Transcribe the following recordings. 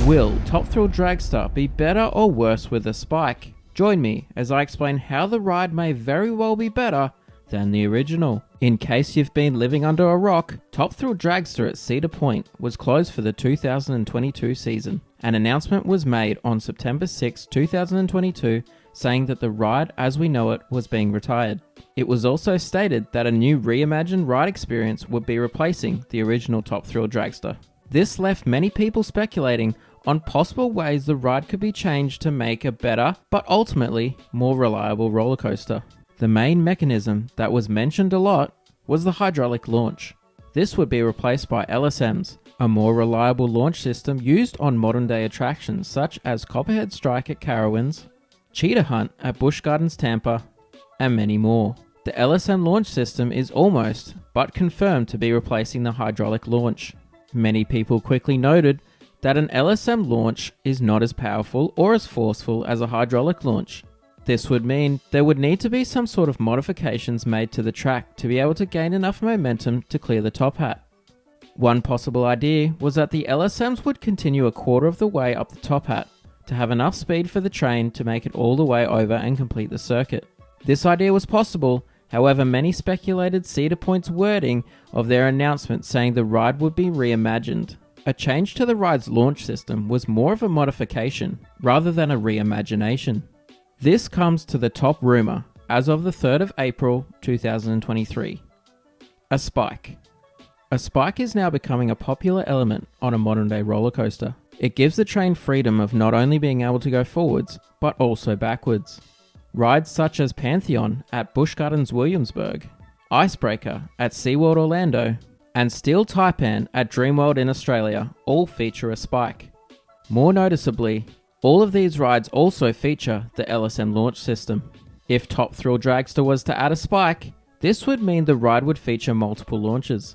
Will Top Thrill Dragster be better or worse with a spike? Join me as I explain how the ride may very well be better than the original. In case you've been living under a rock, Top Thrill Dragster at Cedar Point was closed for the 2022 season. An announcement was made on September 6, 2022, saying that the ride as we know it was being retired. It was also stated that a new reimagined ride experience would be replacing the original Top Thrill Dragster. This left many people speculating on possible ways the ride could be changed to make a better, but ultimately more reliable roller coaster. The main mechanism that was mentioned a lot was the hydraulic launch. This would be replaced by LSMs, a more reliable launch system used on modern day attractions such as Copperhead Strike at Carowinds, Cheetah Hunt at Busch Gardens Tampa, and many more. The LSM launch system is almost, but confirmed to be replacing the hydraulic launch. Many people quickly noted that an LSM launch is not as powerful or as forceful as a hydraulic launch. This would mean there would need to be some sort of modifications made to the track to be able to gain enough momentum to clear the top hat. One possible idea was that the LSMs would continue a quarter of the way up the top hat to have enough speed for the train to make it all the way over and complete the circuit. This idea was possible, however many speculated Cedar Point's wording of their announcement saying the ride would be reimagined. A change to the ride's launch system was more of a modification rather than a reimagination. This comes to the top rumour as of the 3rd of April 2023. A spike. A spike is now becoming a popular element on a modern day roller coaster. It gives the train freedom of not only being able to go forwards, but also backwards. Rides such as Pantheon at Busch Gardens Williamsburg, Icebreaker at SeaWorld Orlando, and Steel Taipan at Dreamworld in Australia all feature a spike. More noticeably, all of these rides also feature the LSM launch system. If Top Thrill Dragster was to add a spike, this would mean the ride would feature multiple launches.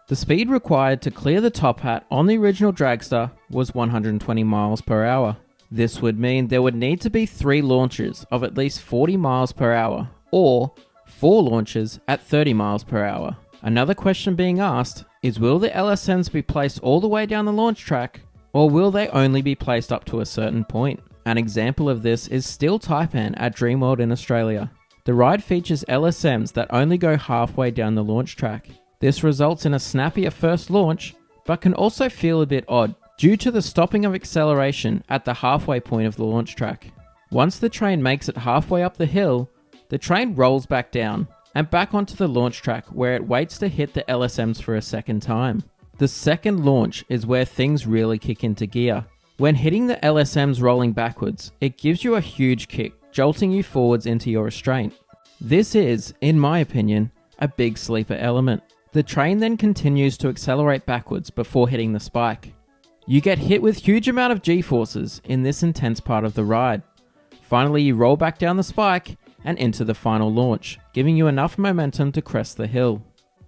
The speed required to clear the top hat on the original Dragster was 120 miles per hour. This would mean there would need to be 3 launches of at least 40 miles per hour, or 4 launches at 30 miles per hour. Another question being asked is, will the LSMs be placed all the way down the launch track, or will they only be placed up to a certain point? An example of this is Steel Taipan at Dreamworld in Australia. The ride features LSMs that only go halfway down the launch track. This results in a snappier first launch, but can also feel a bit odd due to the stopping of acceleration at the halfway point of the launch track. Once the train makes it halfway up the hill, the train rolls back down and back onto the launch track where it waits to hit the LSMs for a second time. The second launch is where things really kick into gear. When hitting the LSMs rolling backwards, it gives you a huge kick, jolting you forwards into your restraint. This is, in my opinion, a big sleeper element. The train then continues to accelerate backwards before hitting the spike. You get hit with huge amount of G-forces in this intense part of the ride. Finally, you roll back down the spike and into the final launch, giving you enough momentum to crest the hill.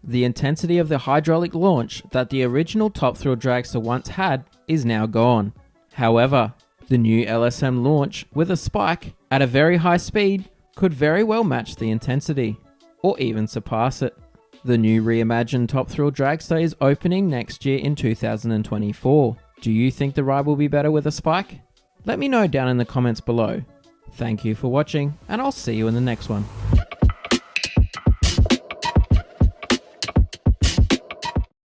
The intensity of the hydraulic launch that the original Top Thrill Dragster once had is now gone. However, the new LSM launch with a spike at a very high speed could very well match the intensity, or even surpass it. The new reimagined Top Thrill Dragster is opening next year in 2024. Do you think the ride will be better with a spike? Let me know down in the comments below. Thank you for watching, and I'll see you in the next one.